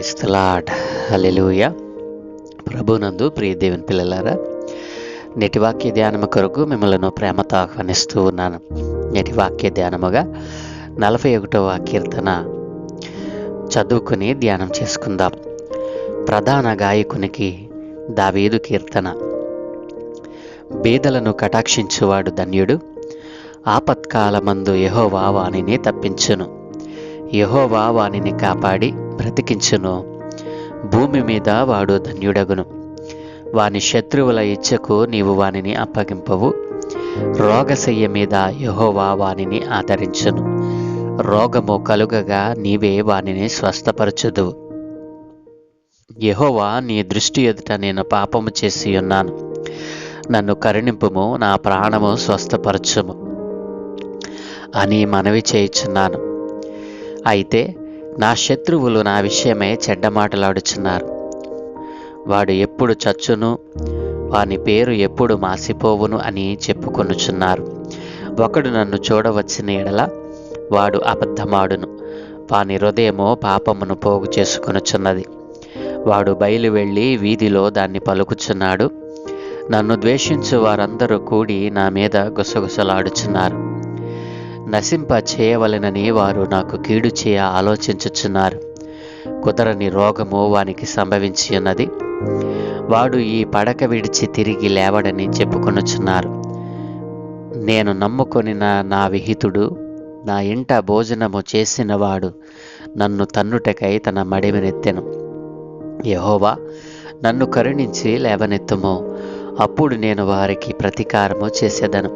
Praise the lord. హల్లెలూయా. ప్రభునందు ప్రియ దేవుని పిల్లలారా, నేటి వాక్య ధ్యానము కొరకు మిమ్మల్ని ప్రేమతో ఆహ్వానిస్తూ ఉన్నాను. నేటి వాక్య ధ్యానముగా 41వ కీర్తన చదువుకుని ధ్యానం చేసుకుందాం. ప్రధాన గాయకునికి దావీదు కీర్తన. బీదలను కటాక్షించువాడు ధన్యుడు, ఆపత్కాలమందు యెహోవా వానిని తప్పించును. యెహోవా వానిని కాపాడి బ్రతికించును. భూమి మీద వాడు ధన్యుడగును. వాని శత్రువుల ఇచ్చకు నీవు వానిని అప్పగింపవు. రోగశయ్య మీద యెహోవా వానిని ఆదరించును. రోగము కలుగగా నీవే వానిని స్వస్థపరచుదువు. యెహోవా, నీ దృష్టి ఎదుట నేను పాపము చేసి ఉన్నాను. నన్ను కరుణింపుము, నా ప్రాణము స్వస్థపరచుము అని మనవి చేయుచున్నాను. అయితే నా శత్రువులు నా విషయమై చెడ్డ మాటలాడుచున్నారు. వాడు ఎప్పుడు చచ్చును, వాని పేరు ఎప్పుడు మాసిపోవును అని చెప్పుకొనుచున్నారు. ఒకడు నన్ను చూడవచ్చిన ఎడల వాడు అబద్ధమాడును. వాని హృదయము పాపమును పోగు చేసుకొనుచున్నది. వాడు బయలు వెళ్ళి వీధిలో దాన్ని పలుకుచున్నాడు. నన్ను ద్వేషించు వారందరూ కూడి నా మీద గుసగుసలాడుచున్నారు. నశింప చేయవలెనని వారు నాకు కీడు చేయ ఆలోచించుచున్నారు. కుదరని రోగము వానికి సంభవించి ఉన్నది. వాడు ఈ పడక విడిచి తిరిగి లేవడని చెప్పుకొనుచున్నారు. నేను నమ్ముకొనిన నా విహితుడు, నా ఇంట భోజనము చేసిన వాడు నన్ను తన్నుటకై తన మడిమెనెత్తెను. యెహోవా, నన్ను కరుణించి లేవనెత్తుము, అప్పుడు నేను వారికి ప్రతీకారము చేసేదను.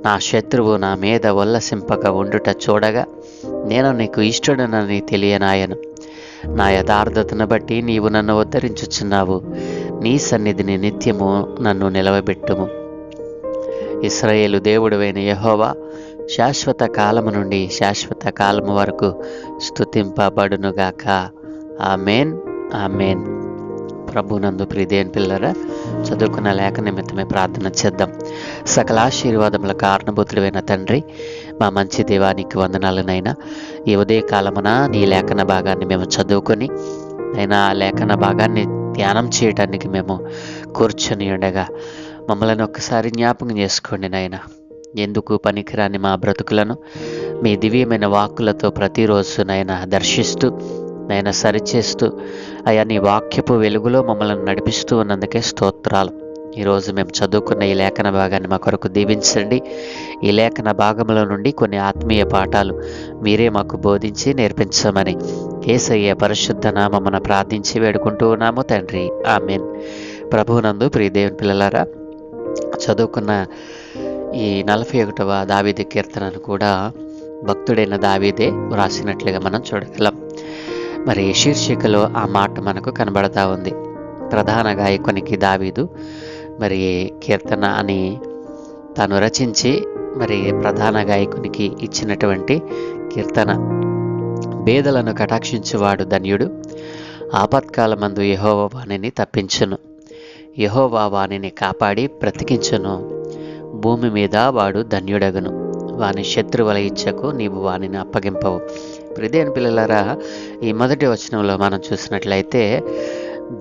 నా శత్రువు నా మీద ఉల్లసింపక ఉండుట చూడగా నేను నీకు ఇష్టడునని తెలియనాయను. నా యథార్థతను బట్టి నీవు నన్ను ఉద్ధరించుచున్నావు. నీ సన్నిధిని నిత్యము నన్ను నిలవబెట్టుము. ఇశ్రాయేలు దేవుడవైన యెహోవా శాశ్వత కాలము నుండి శాశ్వత కాలము వరకు స్తుతింపబడునుగాక. ఆమేన్, ఆమేన్. ప్రభునందు ప్రియదేవుని పిల్లరా, చదువుకున్న లేఖ నిమిత్తమే ప్రార్థన చేద్దాం. సకల ఆశీర్వాదముల కారణభూతుడైన తండ్రి, మా మంచి దేవానికి వందనాలనైనా. ఈ ఉదయ కాలమున నీ లేఖన భాగాన్ని మేము చదువుకొని అయినా ఆ లేఖన భాగాన్ని ధ్యానం చేయడానికి మేము కూర్చొని ఉండగా మమ్మల్ని ఒక్కసారి జ్ఞాపకం చేసుకోండి నాయన. ఎందుకు పనికిరాని మా బ్రతుకులను మీ దివ్యమైన వాక్కులతో ప్రతిరోజు నాయన దర్శిస్తూ నాయన సరిచేస్తూ అయా నీ వాక్యపు వెలుగులో మమ్మల్ని నడిపిస్తూ ఉన్నందుకే స్తోత్రాలు. ఈరోజు మేము చదువుకున్న ఈ లేఖన భాగాన్ని మా కొరకు దీవించండి. ఈ లేఖన భాగంలో నుండి కొన్ని ఆత్మీయ పాఠాలు మీరే మాకు బోధించి నేర్పించమని యేసయ్య పరిశుద్ధ నామమున ప్రార్థించి వేడుకుంటూ ఉన్నాము తండ్రి, ఆమేన్. ప్రభువునందు ప్రియ దేవుని పిల్లలారా, చదువుకున్న ఈ 41వ దావీదు కీర్తనను కూడా భక్తుడైన దావీదే వ్రాసినట్లుగా మనం చూడగలం. మరి శీర్షికలో ఆ మాట మనకు కనబడతా ఉంది. ప్రధాన గాయకునికి దావీదు మరి కీర్తన అని తాను రచించి మరి ప్రధాన గాయకునికి ఇచ్చినటువంటి కీర్తన. బేదలను కటాక్షించువాడు ధన్యుడు, ఆపత్కాలమందు యెహోవా వానిని తప్పించును. యెహోవా వానిని కాపాడి బ్రతికించును. భూమి మీద వాడు ధన్యుడగును. వాని శత్రువుల ఇచ్చకు నీవు వానిని అప్పగింపవు. ప్రియదేవుని పిల్లలారా, ఈ మొదటి వచనంలో మనం చూసినట్లయితే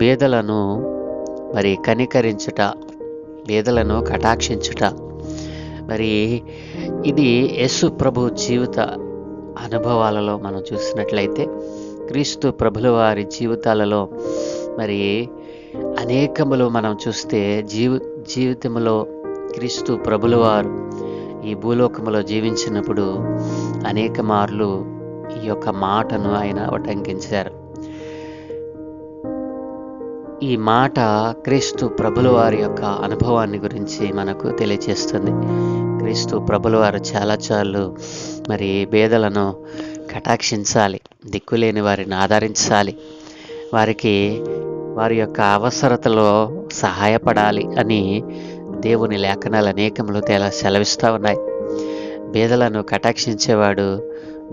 బేదలను మరి కనికరించుట, బేదలను కటాక్షించుట, మరి ఇది యేసు ప్రభు జీవిత అనుభవాలలో మనం చూసినట్లయితే క్రీస్తు ప్రభుల వారి జీవితాలలో మరి అనేకములు మనం చూస్తే జీవితంలో క్రీస్తు ప్రభుల వారు ఈ భూలోకములో జీవించినప్పుడు అనేక మార్లు ఈ యొక్క మాటను ఆయన ఉటంకించారు. ఈ మాట క్రీస్తు ప్రభుల వారి యొక్క అనుభవాన్ని గురించి మనకు తెలియజేస్తుంది. క్రీస్తు ప్రభుల వారు చాలాసార్లు మరి బేదలను కటాక్షించాలి, దిక్కులేని వారిని ఆదరించాలి, వారికి వారి యొక్క అవసరతలో సహాయపడాలి అని దేవుని లేఖనాలు అనేకములు సెలవిస్తూ ఉన్నాయి. బేదలను కటాక్షించేవాడు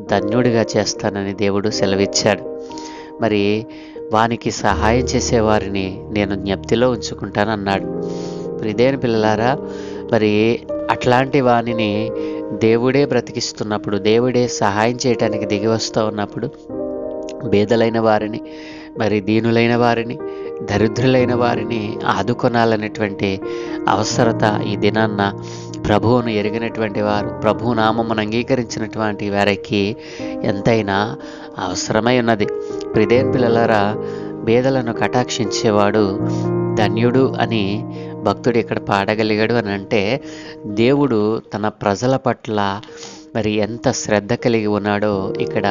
ధన్యుడిగా చేస్తానని దేవుడు సెలవిచ్చాడు. మరి వానికి సహాయం చేసేవారిని నేను జ్ఞప్తిలో ఉంచుకుంటానన్నాడు. ప్రియదేవుని పిల్లలారా, మరి అట్లాంటి వానిని దేవుడే బ్రతికిస్తున్నప్పుడు, దేవుడే సహాయం చేయటానికి దిగి వస్తూ ఉన్నప్పుడు బేదలైన వారిని, మరి దీనులైన వారిని, దరిద్రులైన వారిని ఆదుకొనాలనేటువంటి అవసరత ఈ దినాన్న ప్రభువును ఎరిగినటువంటి వారు, ప్రభు నామమును అంగీకరించినటువంటి వారికి ఎంతైనా అవసరమై ఉన్నది. ప్రియదేవుని పిల్లలారా, బేదలను కటాక్షించేవాడు ధన్యుడు అని భక్తుడు ఇక్కడ పాడగలిగాడు అని అంటే, దేవుడు తన ప్రజల పట్ల మరి ఎంత శ్రద్ధ కలిగి ఉన్నాడో ఇక్కడ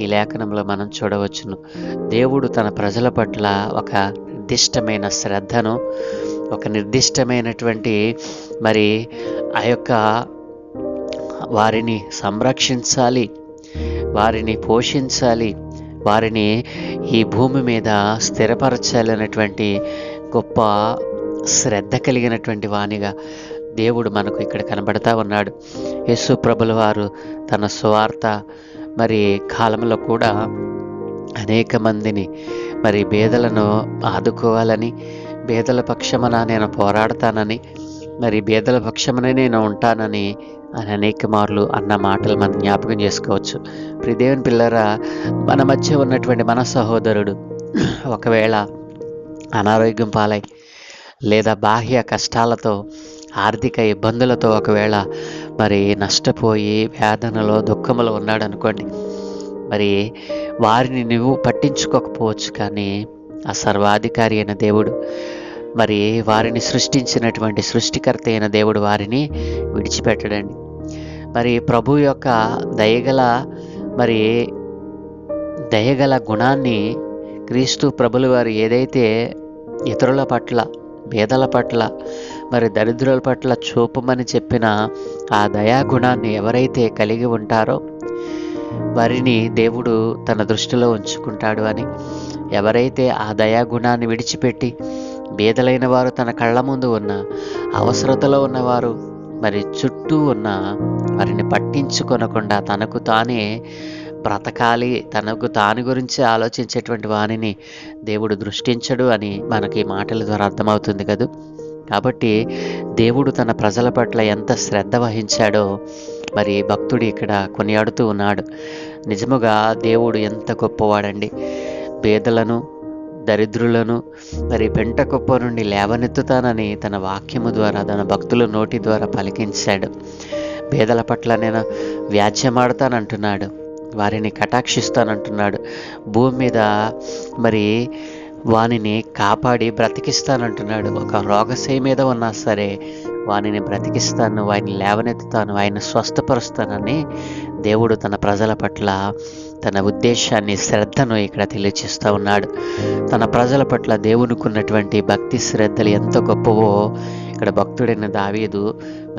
ఈ లేఖనంలో మనం చూడవచ్చును. దేవుడు తన ప్రజల పట్ల ఒక నిర్దిష్టమైన శ్రద్ధను, ఒక నిర్దిష్టమైనటువంటి మరి ఆ యొక్క వారిని సంరక్షించాలి, వారిని పోషించాలి, వారిని ఈ భూమి మీద స్థిరపరచాలి అనేటువంటి గొప్ప శ్రద్ధ కలిగినటువంటి వానిగా దేవుడు మనకు ఇక్కడ కనబడతా ఉన్నాడు. యేసు ప్రభుల వారు తన సువార్త మరి కాలంలో కూడా అనేక మందిని మరి బేదలను ఆదుకోవాలని, బేదల పక్షమున నేను పోరాడతానని, మరి బేదల పక్షమున నేను ఉంటానని అని అనేక మార్లు అన్న మాటలు మనం జ్ఞాపకం చేసుకోవచ్చు. ప్రియదేవుని పిల్లరా, మన మధ్య ఉన్నటువంటి మన సహోదరుడు ఒకవేళ అనారోగ్యం పాలై లేదా బాహ్య కష్టాలతో, ఆర్థిక ఇబ్బందులతో ఒకవేళ మరి నష్టపోయి వేదనలో, దుఃఖములో ఉన్నాడు అనుకోండి, మరి వారిని నువ్వు పట్టించుకోకపోవచ్చు, కానీ ఆ సర్వాధికారి అయిన దేవుడు, మరి వారిని సృష్టించినటువంటి సృష్టికర్త అయిన దేవుడు వారిని విడిచిపెట్టడండి. మరి ప్రభు యొక్క దయగల గుణాన్ని క్రీస్తు ప్రభులు వారు ఏదైతే ఇతరుల పట్ల, పేదల పట్ల, మరి దరిద్రుల పట్ల చూపమని చెప్పిన ఆ దయాగుణాన్ని ఎవరైతే కలిగి ఉంటారో వారిని దేవుడు తన దృష్టిలో ఉంచుకుంటాడు అని, ఎవరైతే ఆ దయాగుణాన్ని విడిచిపెట్టి బేదలైన వారు తన కళ్ళ ముందు ఉన్న, అవసరతలో ఉన్నవారు మరి చుట్టూ ఉన్న వారిని పట్టించుకొనకుండా తనకు తానే బ్రతకాలి, తనకు తాని గురించి ఆలోచించేటువంటి వానిని దేవుడు దృష్టించడు అని మనకి మాటల ద్వారా అర్థమవుతుంది కదా. కాబట్టి దేవుడు తన ప్రజల పట్ల ఎంత శ్రద్ధ వహించాడో మరి భక్తుడు ఇక్కడ కొనియాడుతూ ఉన్నాడు. నిజముగా దేవుడు ఎంత గొప్పవాడండి. పేదలను, దరిద్రులను మరి పెంట కుప్ప నుండి లేవనెత్తుతానని తన వాక్యము ద్వారా, తన భక్తుల నోటి ద్వారా పలికించాడు. పేదల పట్ల నేను వ్యాజ్యమాడతానంటున్నాడు, వారిని కటాక్షిస్తానంటున్నాడు. భూమి మీద మరి వానిని కాపాడి బ్రతికిస్తానంటున్నాడు. ఒక రోగశయ మీద ఉన్నా సరే వానిని బ్రతికిస్తాను, వారిని లేవనెత్తుతాను, ఆయన స్వస్థపరుస్తానని దేవుడు తన ప్రజల పట్ల తన ఉద్దేశాన్ని, శ్రద్ధను ఇక్కడ తెలియచేస్తూ ఉన్నాడు. తన ప్రజల పట్ల దేవునికి ఉన్నటువంటి భక్తి శ్రద్ధలు ఎంత గొప్పవో ఇక్కడ భక్తుడైన దావీదు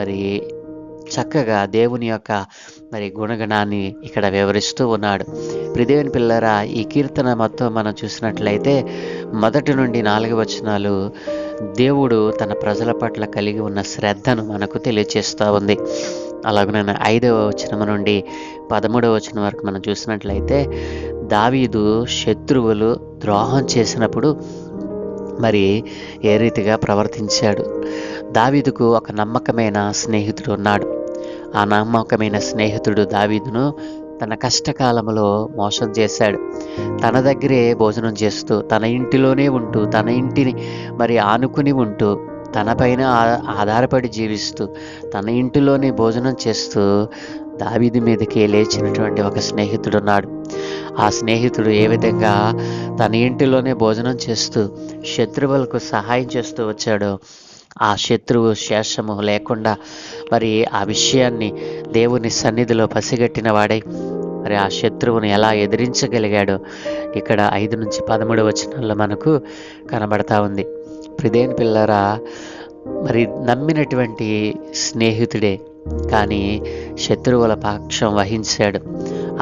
మరి చక్కగా దేవుని యొక్క మరి గుణగణాన్ని ఇక్కడ వివరిస్తూ ఉన్నాడు. ప్రియదేవుని పిల్లరా, ఈ కీర్తన మొత్తం మనం చూసినట్లయితే 1 నుండి 4 వచనాలు దేవుడు తన ప్రజల పట్ల కలిగి ఉన్న శ్రద్ధను మనకు తెలియచేస్తూ ఉంది. అలాగే 5వ వచనం నుండి 13వ వచనం వరకు మనం చూసినట్లయితే దావీదు శత్రువులు ద్రోహం చేసినప్పుడు మరి ఏ రీతిగా ప్రవర్తించాడు. దావీదుకు ఒక నమ్మకమైన స్నేహితుడు ఉన్నాడు. ఆ నమ్మకమైన స్నేహితుడు దావీదును తన కష్టకాలంలో మోసం చేశాడు. తన దగ్గరే భోజనం చేస్తూ, తన ఇంటిలోనే ఉంటూ, తన ఇంటిని మరి ఆనుకుని ఉంటూ, తన పైన ఆధారపడి జీవిస్తూ, తన ఇంటిలోనే భోజనం చేస్తూ దావీదు మీదకి లేచినటువంటి ఒక స్నేహితుడు ఉన్నాడు. ఆ స్నేహితుడు ఏ విధంగా తన ఇంటిలోనే భోజనం చేస్తూ శత్రువులకు సహాయం చేస్తూ వచ్చాడో, ఆ శత్రువు శేషము లేకుండా మరి ఆ విషయాన్ని దేవుని సన్నిధిలో పసిగట్టిన వాడై మరి ఆ శత్రువుని ఎలా ఎదిరించగలిగాడో ఇక్కడ 5 నుంచి 13 వచనాల్లో మనకు కనబడతా ఉంది. ప్రియదేవుని పిల్లరా, మరి నమ్మినటువంటి స్నేహితుడే కానీ శత్రువుల పక్షం వహించాడు.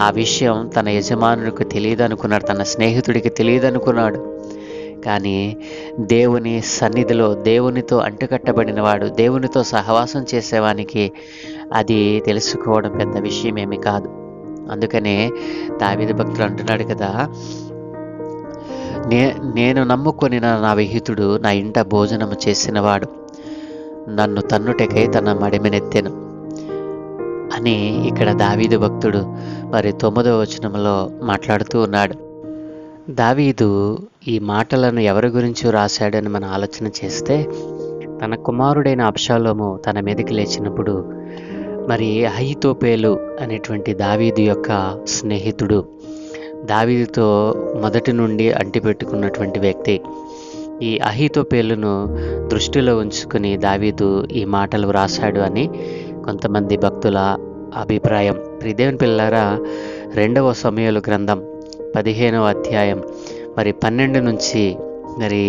ఆ విషయం తన యజమానుడికి తెలియదు అనుకున్నాడు, తన స్నేహితుడికి తెలియదు అనుకున్నాడు. కానీ దేవుని సన్నిధిలో దేవునితో అంటుకట్టబడిన వాడు, దేవునితో సహవాసం చేసేవానికి అది తెలుసుకోవడం పెద్ద విషయం ఏమి కాదు. అందుకనే దావీదు భక్తుడు అంటున్నాడు కదా, నేను నమ్ముకొని నా విహితుడు నా ఇంట భోజనము చేసినవాడు నన్ను తన్నుటకై తన మడిమెనెత్తెను అని ఇక్కడ దావీదు భక్తుడు మరి 9వ వచనంలో మాట్లాడుతూ ఉన్నాడు. దావీదు ఈ మాటలను ఎవరి గురించి రాశాడని మనం ఆలోచన చేస్తే, తన కుమారుడైన అబ్షాలోము తన మీదకి లేచినప్పుడు మరి అహీతోపేలు అనేటువంటి దావీదు యొక్క స్నేహితుడు, దావీదుతో మొదటి నుండి అంటిపెట్టుకున్నటువంటి వ్యక్తి, ఈ అహీతోపేలును దృష్టిలో ఉంచుకుని దావీదు ఈ మాటలు వ్రాసాడు అని కొంతమంది భక్తుల అభిప్రాయం. దేవుని పిల్లారా, 2వ సమూయేలు గ్రంథం 15వ అధ్యాయం మరి 12 నుంచి మరి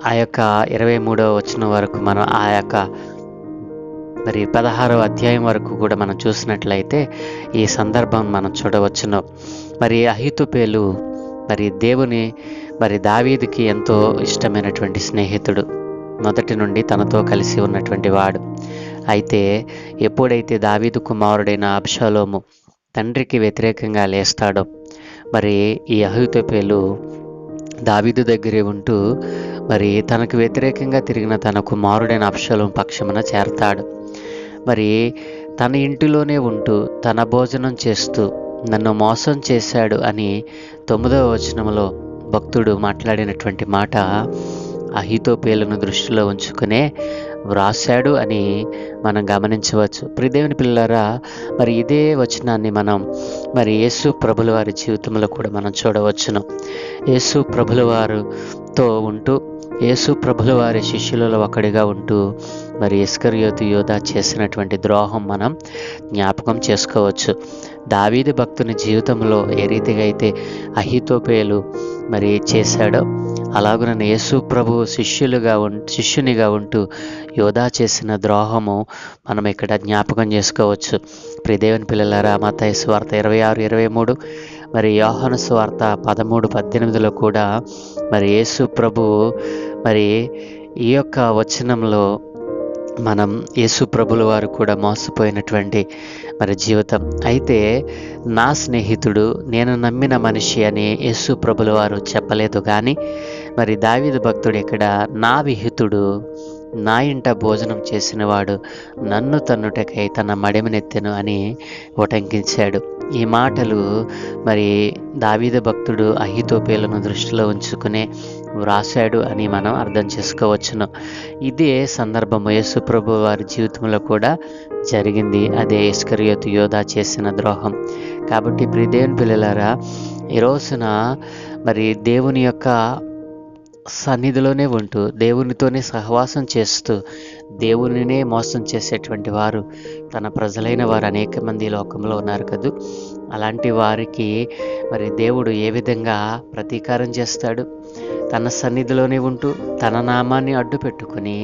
ఆ యొక్క 23వ వచనం వరకు మనం ఆ యొక్క మరి 16వ అధ్యాయం వరకు కూడా మనం చూసినట్లయితే ఈ సందర్భం మనం చూడవచ్చును. మరి అహీతోపేలు మరి దావీదుకి ఎంతో ఇష్టమైనటువంటి స్నేహితుడు, మొదటి నుండి తనతో కలిసి ఉన్నటువంటి వాడు. అయితే ఎప్పుడైతే దావీదు కుమారుడైన అబ్షాలోము తండ్రికి వ్యతిరేకంగా లేస్తాడో, మరి ఈ అహీతోపేలు దావీదు దగ్గరే ఉంటూ మరి తనకు వ్యతిరేకంగా తిరిగిన తన కుమారుడైన అబ్షాలోము పక్షమున చేరతాడు. మరి తన ఇంటిలోనే ఉంటూ తన భోజనం చేస్తూ నన్ను మోసం చేశాడు అని 9వ వచనంలో భక్తుడు మాట్లాడినటువంటి మాట అహీతోపేలును దృష్టిలో ఉంచుకునే వ్రాశాడు అని మనం గమనించవచ్చు. దేవుని పిల్లలారా, మరి ఇదే వచనాన్ని మనం మరి యేసు ప్రభుల వారి జీవితంలో కూడా మనం చూడవచ్చును. యేసు ప్రభుల వారితో ఉంటూ, యేసు ప్రభుల వారి శిష్యులలో ఒకడిగా ఉంటూ మరి ఇస్కరియోతు యోధా చేసినటువంటి ద్రోహం మనం జ్ఞాపకం చేసుకోవచ్చు. దావీదు భక్తుని జీవితంలో ఏ రీతిగా అయితే అహీతోపేలు మరి చేశాడో, అలాగున యేసు ప్రభు శిష్యునిగా ఉంటూ యోధా చేసిన ద్రోహము మనం ఇక్కడ జ్ఞాపకం చేసుకోవచ్చు. దేవుని పిల్లలారా, మత్తయి సువార్త 26-23 మరి యోహాను సువార్త 13-18లో కూడా మరి యేసు ప్రభు మరి ఈ యొక్క వచనంలో మనం యేసు ప్రభుల వారు కూడా మోసపోయినటువంటి మరి జీవితం. అయితే నా స్నేహితుడు, నేను నమ్మిన మనిషి అని యేసు ప్రభుల వారు చెప్పలేదు, కానీ మరి దావీదు భక్తుడు ఇక్కడ నా విహితుడు, నా ఇంట భోజనం చేసినవాడు నన్ను తన్నుటకై తన మడిమనెత్తెను అని ఉటంకించాడు. ఈ మాటలు మరి దావీదు భక్తుడు అహీతోపేలును దృష్టిలో ఉంచుకునే వ్రాశాడు అని మనం అర్థం చేసుకోవచ్చును. ఇదే సందర్భము యేసు ప్రభు వారి జీవితంలో కూడా జరిగింది. అదే ఇస్కరియోతు యోధా చేసిన ద్రోహం. కాబట్టి దేవుని పిల్లలారా, ఈ రోజున మరి దేవుని యొక్క సన్నిధిలోనే ఉంటూ, దేవునితోనే సహవాసం చేస్తూ, దేవునినే మోసం చేసేటువంటి వారు, తన ప్రజలైన వారు అనేక మంది లోకంలో ఉన్నారు కదూ. అలాంటి వారికి మరి దేవుడు ఏ విధంగా ప్రతీకారం చేస్తాడు? తన సన్నిధిలోనే ఉంటూ తన నామాన్ని అడ్డు పెట్టుకుని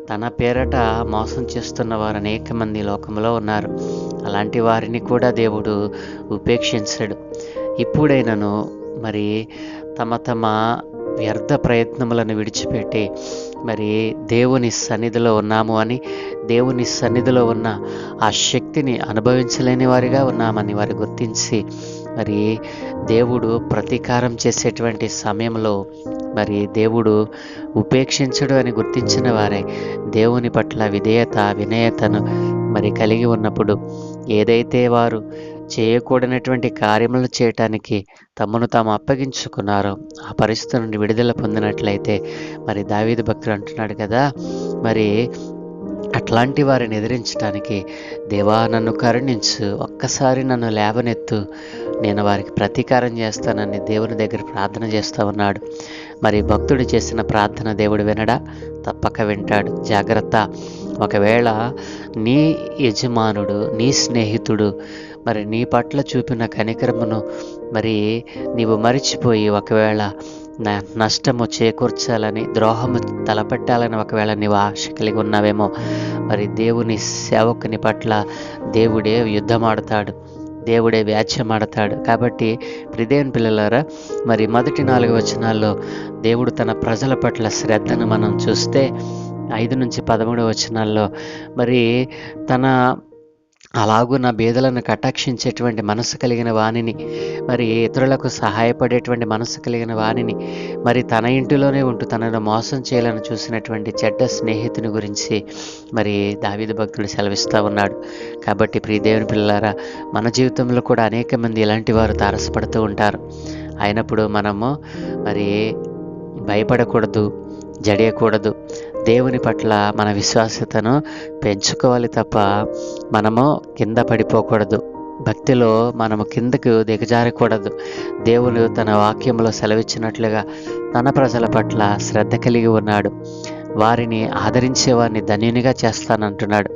తన పేరట మోసం చేస్తున్న వారు అనేక మంది లోకంలో ఉన్నారు. అలాంటి వారిని కూడా దేవుడు ఉపేక్షించడు. ఇప్పుడైనను మరి తమ వ్యర్థ ప్రయత్నములను విడిచిపెట్టి మరి దేవుని సన్నిధిలో ఉన్నాము అని, దేవుని సన్నిధిలో ఉన్న ఆ శక్తిని అనుభవించలేని వారిగా ఉన్నామని వారు గుర్తించి మరి దేవుడు ప్రతీకారం చేసేటువంటి సమయంలో మరి దేవుడు ఉపేక్షించడు అని గుర్తించిన వారే దేవుని పట్ల వినయతను మరి కలిగి ఉన్నప్పుడు, ఏదైతే వారు చేయకూడనటువంటి కార్యములు చేయటానికి తమను తాము అప్పగించుకున్నారో ఆ పరిస్థితి నుండి విడుదల పొందినట్లయితే మరి దావీదు భక్తుడు అంటున్నాడు కదా, మరి అట్లాంటి వారిని ఎదిరించడానికి దేవా నన్ను కరుణించు, ఒక్కసారి నన్ను లేవనెత్తు, నేను వారికి ప్రతీకారం చేస్తానని దేవుని దగ్గర ప్రార్థన చేస్తూ ఉన్నాడు. మరి భక్తుడు చేసిన ప్రార్థన దేవుడు వినడా? తప్పక వింటాడు. జాగ్రత్త. ఒకవేళ నీ యజమానుడు, నీ స్నేహితుడు మరి నీ పట్ల చూపిన కనికరమును మరి నీవు మరిచిపోయి ఒకవేళ నష్టము చేకూర్చాలని, ద్రోహము తలపెట్టాలని ఒకవేళ నీవు ఆశ కలిగి ఉన్నావేమో, మరి దేవుని సేవకుని పట్ల దేవుడే యుద్ధమాడతాడు, దేవుడే వ్యాజ్యమాడతాడు. కాబట్టి దేవుని పిల్లలారా, మరి మొదటి 4 వచనాల్లో దేవుడు తన ప్రజల పట్ల శ్రద్ధను మనం చూస్తే 5-13 వచనాల్లో మరి తన అలాగున్న బేదలను కటాక్షించేటువంటి మనసు కలిగిన వాణిని, మరి ఇతరులకు సహాయపడేటువంటి మనసు కలిగిన వాణిని, మరి తన ఇంటిలోనే ఉంటూ తనను మోసం చేయాలని చూసినటువంటి చెడ్డ స్నేహితుని గురించి మరి దావీదు భక్తుడు సెలవిస్తూ ఉన్నాడు. కాబట్టి దేవుని పిల్లలారా, మన జీవితంలో కూడా అనేక మంది ఇలాంటి వారు తారసపడుతూ ఉంటారు. అయినప్పుడు మనము మరి భయపడకూడదు, జడియకూడదు. దేవుని పట్ల మన విశ్వాసతను పెంచుకోవాలి తప్ప మనము కింద పడిపోకూడదు. భక్తిలో మనము కిందకు దిగజారకూడదు. దేవుడు తన వాక్యంలో సెలవిచ్చినట్లుగా తన ప్రజల పట్ల శ్రద్ధ కలిగి ఉన్నాడు. వారిని ఆదరించేవారిని ధన్యునిగా చేస్తానంటున్నాడు.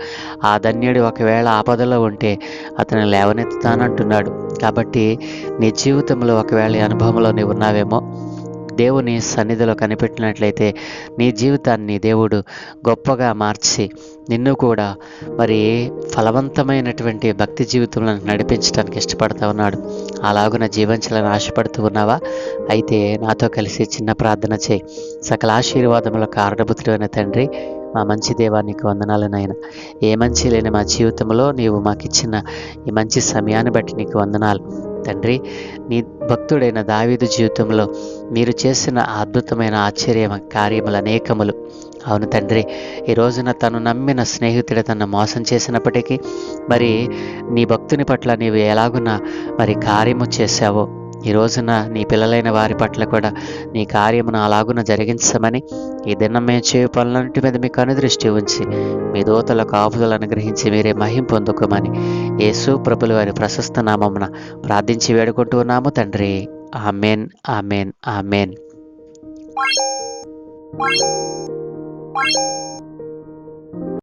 ఆ ధన్యుడు ఒకవేళ ఆపదలో ఉంటే అతను లేవనెత్తుతానంటున్నాడు. కాబట్టి నీ జీవితంలో ఒకవేళ ఈ అనుభవంలో నీవు ఉన్నావేమో, దేవుని సన్నిధిలో కనిపెట్టినట్లయితే నీ జీవితాన్ని దేవుడు గొప్పగా మార్చి నిన్ను కూడా మరి ఫలవంతమైనటువంటి భక్తి జీవితంలో నడిపించడానికి ఇష్టపడతా ఉన్నాడు. అలాగున జీవించాలని ఆశపడుతూ ఉన్నావా? అయితే నాతో కలిసి చిన్న ప్రార్థన చేయి. సకల ఆశీర్వాదముల కారణభూతుడైన తండ్రి, మా మంచి దేవానికి వందనాలు నాయన. ఏ మంచి లేని మా జీవితంలో నీవు మాకిచ్చిన ఈ మంచి సమయాన్ని బట్టి నీకు వందనాలు తండ్రి. నీ భక్తుడైన దావీదు జీవితంలో మీరు చేసిన అద్భుతమైన ఆశ్చర్య కార్యములు అనేకములు. అవును తండ్రి, ఈ రోజున తను నమ్మిన స్నేహితుడు తను మోసం చేసినప్పటికీ మరి నీ భక్తుని పట్ల నీవు ఎలాగున మరి కార్యము చేశావో, ఈ రోజున నీ పిల్లలైన వారి పట్ల కూడా నీ కార్యమును అలాగున జరిగించమని, ఈ దినం మేము చేయు పనులన్నిటి మీద మీకు అనుదృష్టి ఉంచి మీ దూతల కాపుదలను అనుగ్రహించి మీరే మహిం పొందుకోమని యేసు ప్రభుల వారి ప్రశస్త నామమున ప్రార్థించి వేడుకుంటూ ఉన్నాము తండ్రి. Amen, amen, amen.